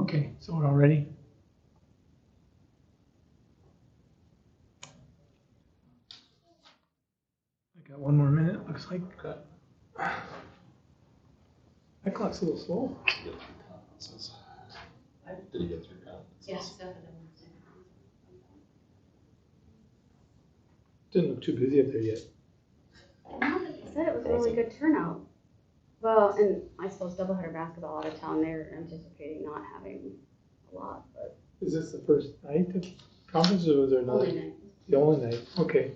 Okay, so we're all ready. I got 1 more minute, looks like. Okay. That clock's a little slow. Did he get through conferences? Yes, definitely. Didn't look too busy up there yet. No, they said it was a really good turnout. Well, and I suppose doubleheader basketball out of town, they're anticipating not having a lot, but Is this the first night of conference or was there another? only night. The only night, okay.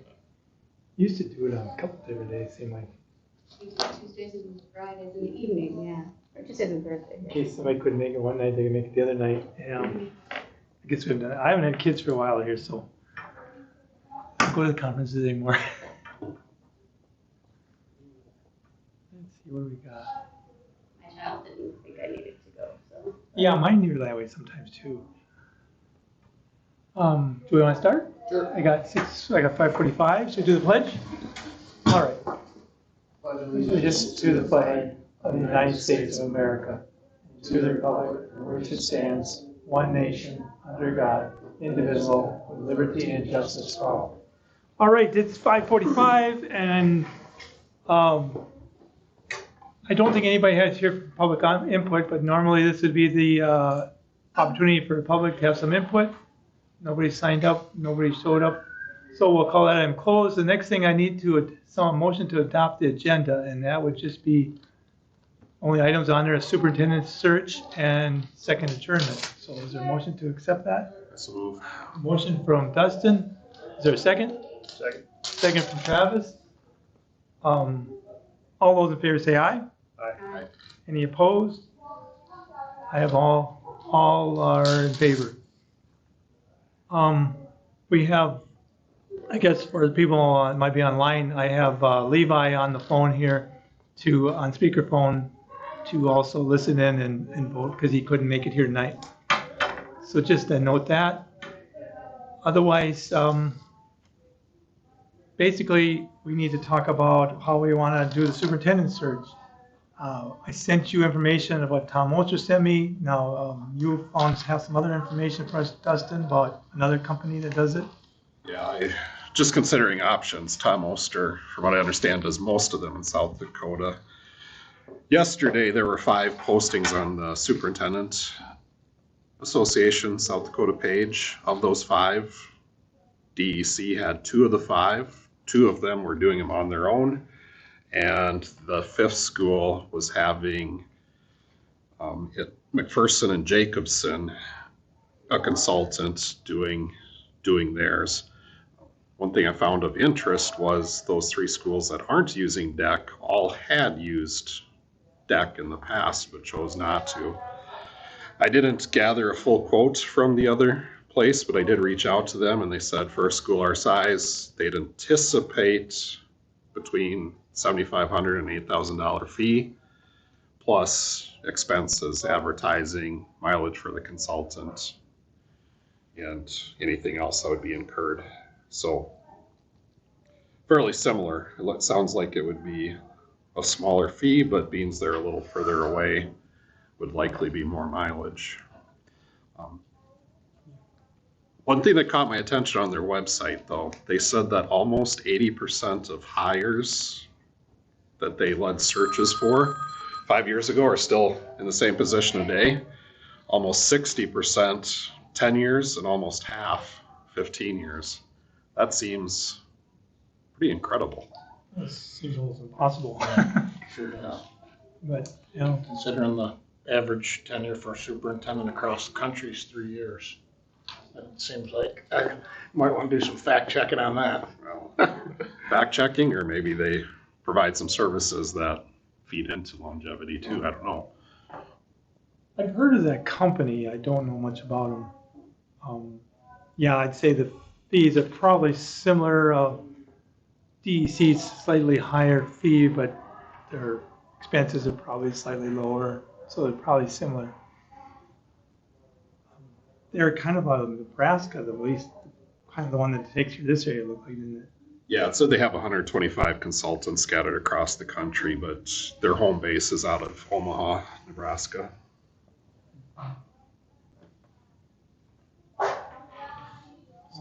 Used to do it on a couple different days, seemed like. Tuesdays and Fridays in the evening, yeah. Or Tuesdays and Thursdays. In case somebody couldn't make it one night, they could make it the other night. Yeah. I guess we've done. I haven't had kids for a while here, so I don't go to the conferences anymore. Let's see what we got. My child didn't think I needed to go, so. Yeah, mine are that way sometimes too. Do we want to start? Sure. I got 5:45. Should we do the pledge? All right. Allegiance to the flag of the United States of America, to the republic for which it stands, one nation, under God, indivisible, with liberty and justice for all. All right, it's 5:45, and I don't think anybody has here for public input, but normally this would be the opportunity for the public to have some input. Nobody signed up, nobody showed up, so we'll call that item closed. The next thing I need to some motion to adopt the agenda, and that would just be only items on there: superintendent's search and second adjournment. So is there a motion to accept that? So move. Motion from Dustin. Is there a second? Second. Second from Travis. All those in favor say aye. Aye. Any opposed? I have all are in favor. We have, I guess for the people that might be online, I have Levi on the phone here on speakerphone to also listen in and vote because he couldn't make it here tonight. So just to note that. Otherwise, basically, we need to talk about how we want to do the superintendent search. I sent you information about Tom Olcher sent me. Now, you have some other information for us, Dustin, about another company that does it. Yeah, just considering options. Tom Oster, from what I understand, does most of them in South Dakota. Yesterday, there were 5 postings on the Superintendent Association South Dakota page. Of those 5, DEC had 2 of the 5. 2 of them were doing them on their own. And the 5th school was having McPherson and Jacobson, a consultant, doing theirs. One thing I found of interest was those 3 schools that aren't using DEC all had used DEC in the past, but chose not to. I didn't gather a full quote from the other place, but I did reach out to them, and they said for a school our size, they'd anticipate between $7,500 and $8,000 fee, plus expenses, advertising, mileage for the consultant, and anything else that would be incurred. So fairly similar. It sounds like it would be a smaller fee, but being they're a little further away, would likely be more mileage. One thing that caught my attention on their website, though, they said that almost 80% of hires that they led searches for 5 years ago are still in the same position today. Almost 60% 10 years and almost half 15 years. That seems pretty incredible. That seems almost impossible. Sure, yeah. But, you know, Considering the average tenure for a superintendent across the country is 3 years. It seems like I might want to do some fact checking on that. Well, fact checking, or maybe they provide some services that feed into longevity too. I don't know. I've heard of that company. I don't know much about them. Yeah, I'd say the fees are probably similar. DEC's slightly higher fee, but their expenses are probably slightly lower, so they're probably similar. They're kind of out of Nebraska, at least kind of the one that takes you this area, look like, didn't it? Yeah, it said they have 125 consultants scattered across the country, but their home base is out of Omaha, Nebraska.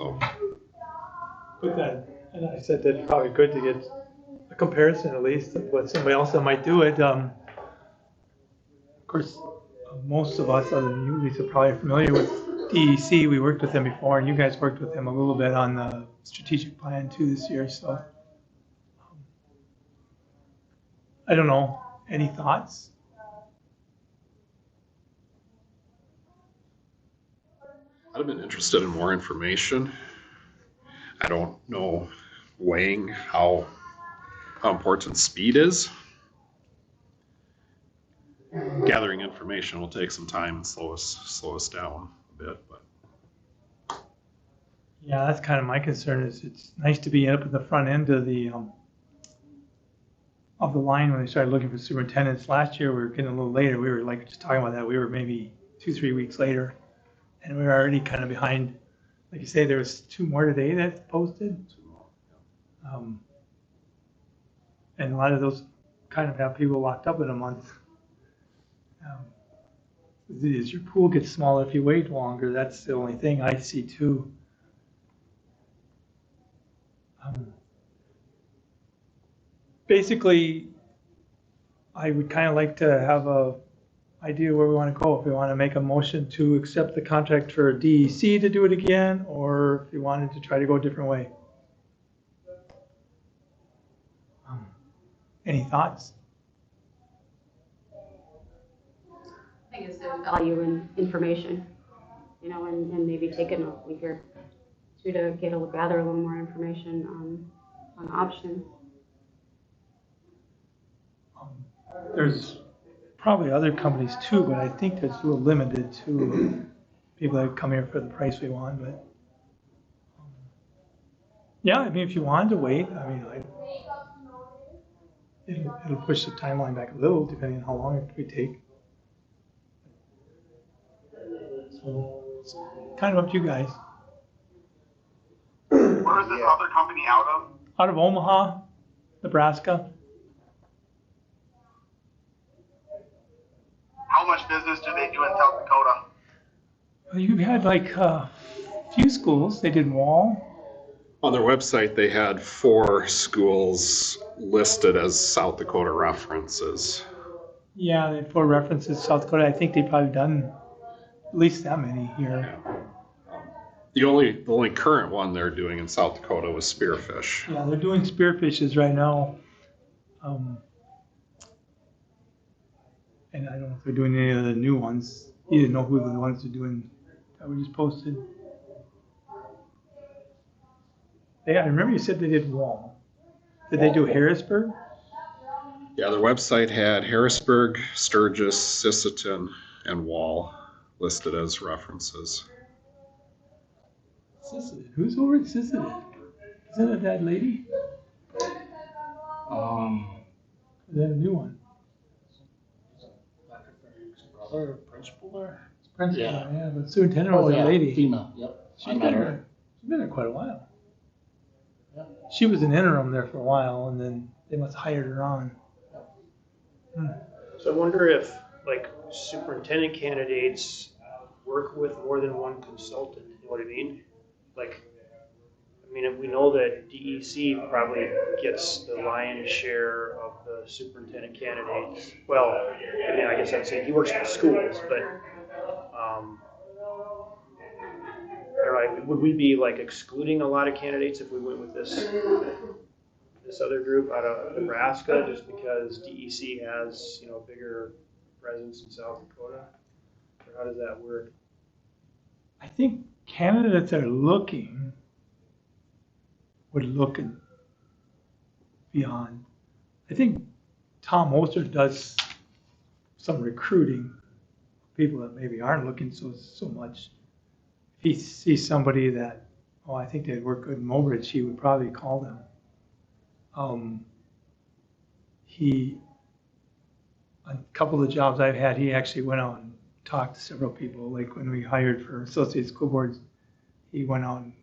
So, But then, and I said that's probably good to get a comparison at least of what somebody else that might do it. Of course, most of us, other than you, Lisa, probably are familiar with DEC. We worked with them before, and you guys worked with them a little bit on the strategic plan too this year. So, I don't know. Any thoughts? I'd have been interested in more information. I don't know weighing how important speed is. Gathering information will take some time and slow us down a bit, but Yeah, that's kind of my concern. Is it's nice to be up at the front end of the line when they started looking for superintendents. Last year we were getting a little later. We were like just talking about that. We were maybe 2-3 weeks later, and we were already kind of behind. Like you say, there was 2 more today that posted, and a lot of those kind of have people locked up in a month. As your pool gets smaller, if you wait longer, that's the only thing I see too. Basically, I would kind of like to have a idea where we want to go. If we want to make a motion to accept the contract for DEC to do it again, or if we wanted to try to go a different way. Any thoughts? I think it's there's value in information, you know, and maybe taking a week or two to gather a little more information on options. There's probably other companies too, but I think that's a little limited to people that come here for the price we want. But yeah, I mean, if you wanted to wait, I mean, it'll push the timeline back a little, depending on how long it would take. So it's kind of up to you guys. Where is this other company out of? Out of Omaha, Nebraska. How much business do they do in South Dakota? Well, you had like a few schools. They did Wall. on their website they had 4 schools listed as South Dakota references. Yeah, they had 4 references. South Dakota. I think they've probably done at least that many here. The only current one they're doing in South Dakota was spearfish. Yeah, they're doing spearfishes right now. And I don't know if they're doing any of the new ones. You didn't know who the ones are doing that we just posted. I remember you said they did Wall. Did they do Harrisburg? Yeah, their website had Harrisburg, Sturgis, Sisseton, and Wall listed as references. Sisseton. Who's over at Sisseton? Is that that lady? Is that a new one? Brother, principal there? Principal, Yeah. yeah, but superintendent was that lady. Female, yep. I met her. She's been there quite a while. Yeah. She was an interim there for a while, and then they must have hired her on. So I wonder if, like, superintendent candidates work with more than one consultant, you know what I mean? Like, I mean, we know that DEC probably gets the lion's share of the superintendent candidates. Well, I mean, I guess I'd say he works with schools, but, would we be like excluding a lot of candidates if we went with this other group out of Nebraska, just because DEC has, you know, a bigger presence in South Dakota? Or how does that work? I think candidates that are looking would look and beyond. I think Tom Oster does some recruiting, people that maybe aren't looking so much. If he sees somebody that, I think they'd work good in Mobridge, he would probably call them. A couple of the jobs I've had, he actually went out and talked to several people. Like when we hired for associate school boards, he went out and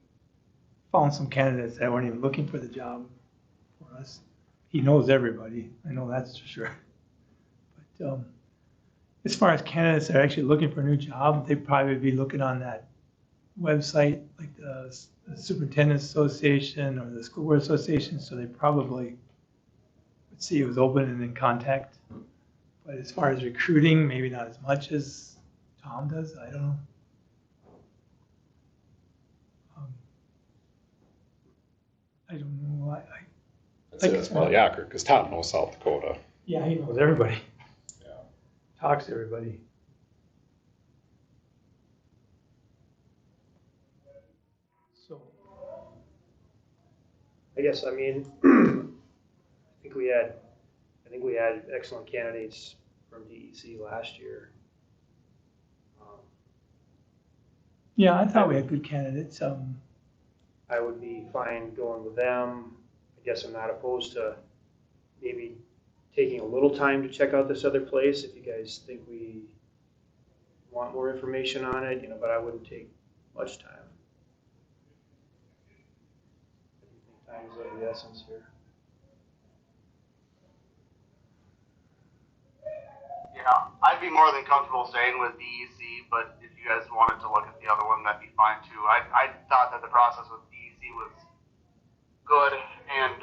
found some candidates that weren't even looking for the job for us. He knows everybody. I know that's for sure. But as far as candidates that are actually looking for a new job, they'd probably be looking on that website, like the Superintendent's Association or the School Board Association, so they probably would see it was open and in contact. But as far as recruiting, maybe not as much as Tom does, I don't know. I don't know, I'd say that's probably accurate, because Tom knows South Dakota. yeah, he knows everybody, Yeah. talks to everybody. So, I guess, I mean, I think we had excellent candidates from DEC last year. yeah, I thought we had good candidates. I would be fine going with them. I guess I'm not opposed to maybe taking a little time to check out this other place if you guys think we want more information on it, you know, but I wouldn't take much time. Time is of the essence here. Yeah, I'd be more than comfortable staying with DEC, but if you guys wanted to look at the other one, that'd be fine too. I thought that the process with DEC was good, and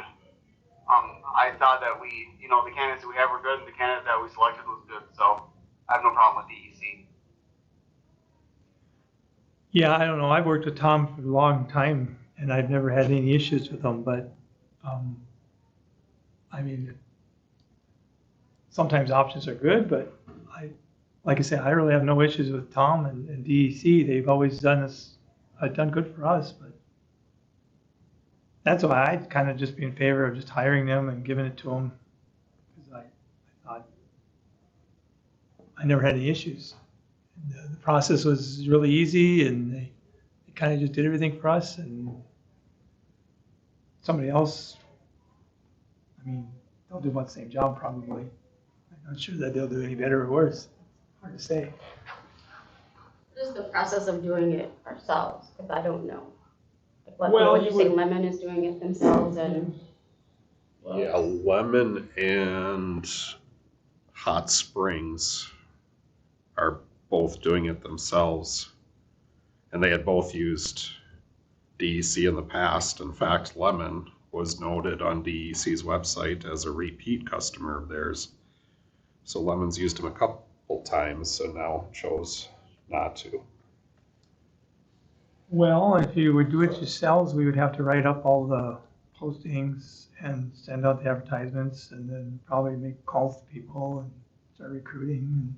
I thought that the candidates that we have were good, and the candidate that we selected was good, so I have no problem with DEC. Yeah, I don't know. I've worked with Tom for a long time, and I've never had any issues with him. But I mean, sometimes options are good, but like I said, I really have no issues with Tom and DEC. They've always done good for us. But that's why I'd kind of just be in favor of just hiring them and giving it to them, because I thought I never had any issues. The process was really easy, and they kind of just did everything for us. And somebody else, I mean, they'll do about the same job probably. I'm not sure that they'll do any better or worse. Hard to say. What is the process of doing it ourselves? Because I don't know. Like Well, what you you say, would- Lemon is doing it themselves, and Yeah, Lemon and Hot Springs are both doing it themselves. And they had both used DEC in the past. In fact, Lemon was noted on DEC's website as a repeat customer of theirs. So Lemon's used them a couple times and now chose not to. Well, if you would do it yourselves, we would have to write up all the postings and send out the advertisements, and then probably make calls to people and start recruiting.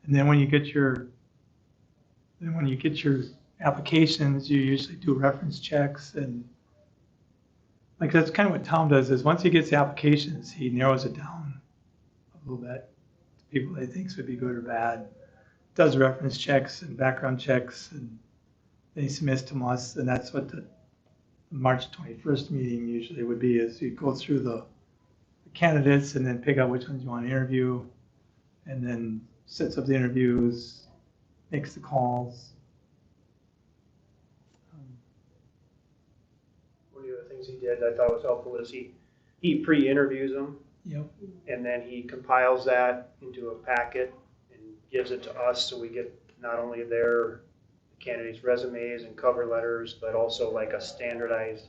And then when you get your applications, you usually do reference checks, and like that's kind of what Tom does. Is once he gets the applications, he narrows it down a little bit to people that he thinks would be good or bad. Does reference checks and background checks, and then he submits to us, and that's what the March 21st meeting usually would be. Is you go through the candidates and then pick out which ones you want to interview, and then sets up the interviews, makes the calls. One of the other things he did that I thought was helpful is he pre-interviews them, Yep. and then he compiles that into a packet and gives it to us, so we get not only their candidates' resumes and cover letters, but also like a standardized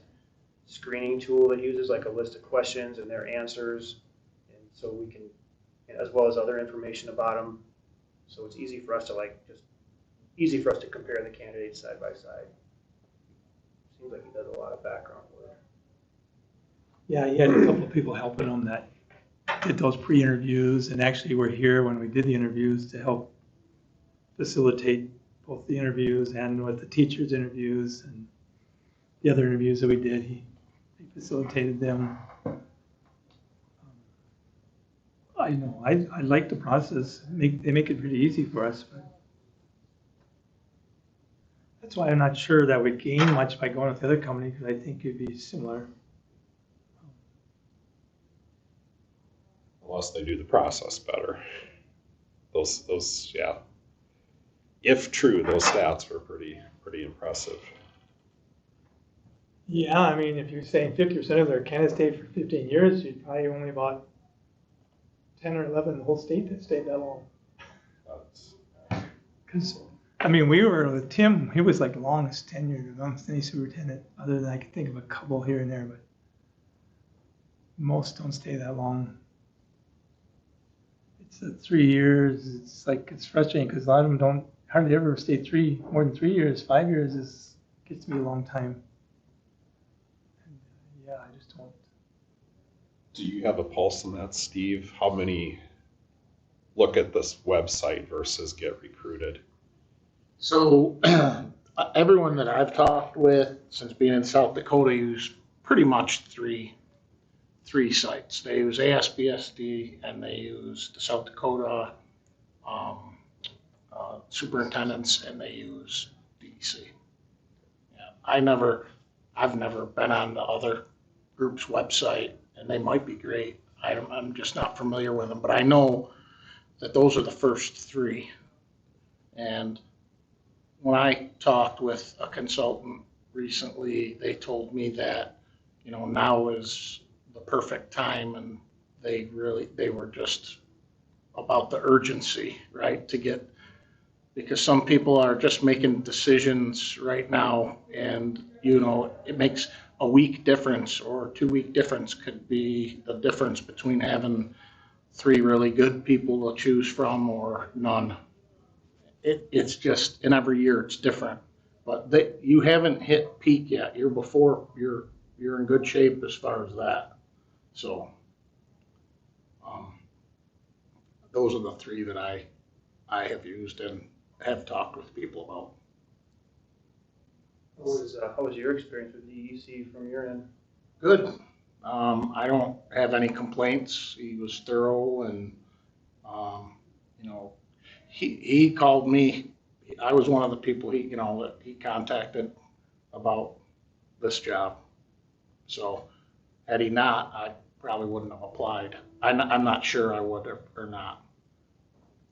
screening tool that uses like a list of questions and their answers, and so we can, as well as other information about them, so it's easy for us to compare the candidates side by side. Seems like he does a lot of background work. Yeah, he had a couple of people helping him that did those pre-interviews, and actually were here when we did the interviews to help facilitate both the interviews and with the teachers' interviews and the other interviews that we did. He facilitated them. I know, I like the process. They make it pretty easy for us, but that's why I'm not sure that we'd gain much by going with the other company, because I think it'd be similar. Unless they do the process better. Those, yeah. If true, those stats were pretty impressive. Yeah, I mean, if you're saying 50% of their candidates stayed for 15 years, you'd probably only about 10 or 11 in the whole state that stayed that long. That's, Because I mean, we were with Tim, he was like the longest tenured amongst any superintendent, other than I could think of a couple here and there, but most don't stay that long. It's 3 years, it's frustrating because a lot of them don't hardly ever stay more than 3 years. 5 years gets to be a long time. And, yeah, I just don't. Do you have a pulse on that, Steve? How many look at this website versus get recruited? So everyone that I've talked with since being in South Dakota use pretty much three sites. They use ASBSD and they use the South Dakota superintendents and they use DEC. Yeah, I've never been on the other group's website, and they might be great. I'm just not familiar with them, but I know that those are the first three. And when I talked with a consultant recently, they told me that, now is the perfect time, and they were just about the urgency, right, to get, because some people are just making decisions right now, and, it makes a week difference or 2 week difference could be the difference between having 3 really good people to choose from or none. It's just, and every year it's different, but you haven't hit peak yet. You're in good shape as far as that. So, those are the 3 that I have used and have talked with people about. How was your experience with DEC from your end? Good. I don't have any complaints. He was thorough, and he called me. I was one of the people that he contacted about this job. So had he not, I probably wouldn't have applied. I'm not sure I would or not.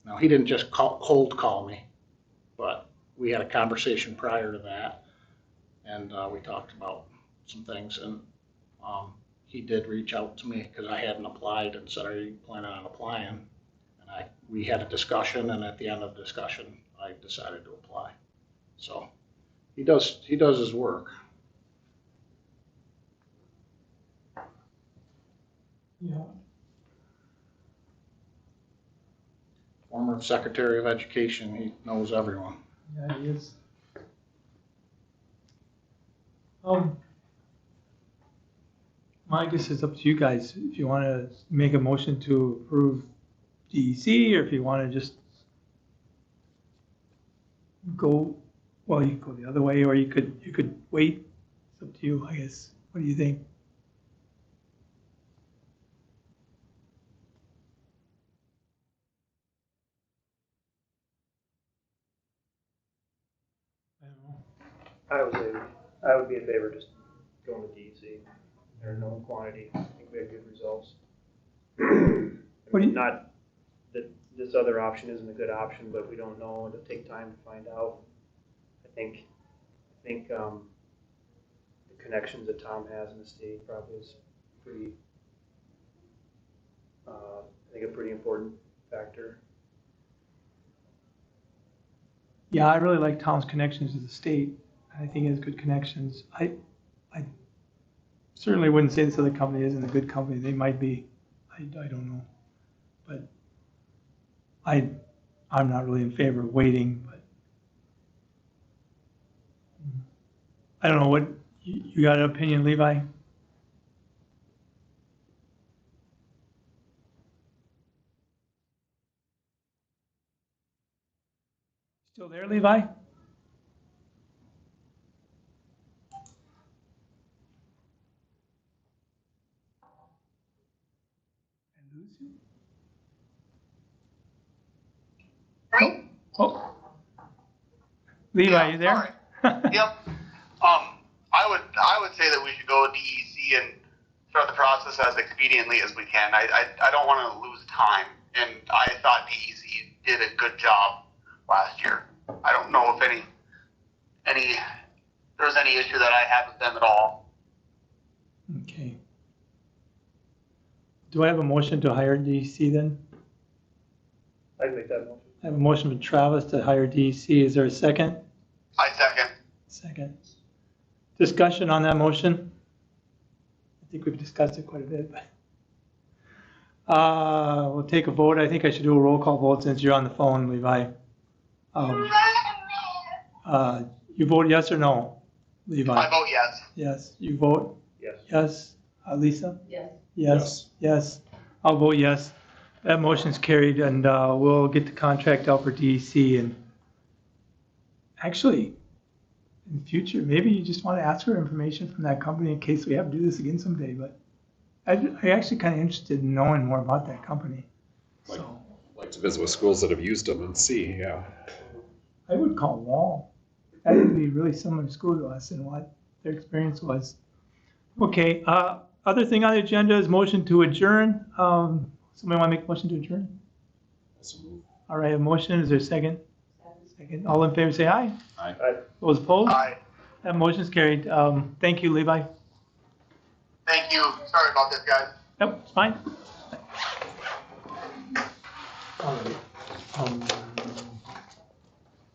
Now, he didn't just cold call me, but we had a conversation prior to that, and we talked about some things, and he did reach out to me because I hadn't applied and said, "Are you planning on applying?" And we had a discussion, and at the end of the discussion, I decided to apply. So he does his work. Yeah. Former Secretary of Education, he knows everyone. Yeah, he is. I guess it's up to you guys if you want to make a motion to approve DEC, or if you want to just go. Well, you could go the other way, or you could wait. It's up to you, I guess. What do you think? I don't know. I would be in favor of just going to DEC. There's no quantity. I think we had good results. What do you- Not that this other option isn't a good option, but we don't know. It'll take time to find out. I think the connections that Tom has in the state probably is pretty. I think a pretty important factor. Yeah, I really like Tom's connections to the state. I think he has good connections. I certainly wouldn't say this other company isn't a good company. They might be. I don't know. But I'm not really in favor of waiting. But I don't know what you got an opinion, Levi? Still there, Levi? I lose you? Right? Oh, Levi, Yeah, you there? Yep. I would say that we should go with DEC and start the process as expediently as we can. I don't want to lose time, and I thought DEC did a good job last year. I don't know if there's any issue that I had with them at all. Okay. Do I have a motion to hire DEC then? I'd make that motion. I have a motion from Travis to hire DEC. Is there a second? I second. Second. Discussion on that motion? I think we've discussed it quite a bit, but. We'll take a vote. I think I should do a roll call vote since you're on the phone, Levi. You vote yes or no, Levi? I vote yes. Yes. You vote? Yes. Yes. Lisa? Yes. Yes. Yes. I'll vote yes. That motion's carried, and we'll get the contract out for DEC. And actually, in the future, maybe you just want to ask for information from that company in case we have to do this again someday. But I'm actually kind of interested in knowing more about that company. Like, So like to visit with schools that have used them and see, yeah. I would call Wall. That would be really similar to school to us and what their experience was. Okay, other thing on the agenda is motion to adjourn. Somebody want to make a motion to adjourn? All right, a motion. Is there a second? Second. All in favor say aye. Aye. Those opposed? Aye. That motion's carried. Thank you, Levi. Thank you. Sorry about this, guys. Yep, it's fine.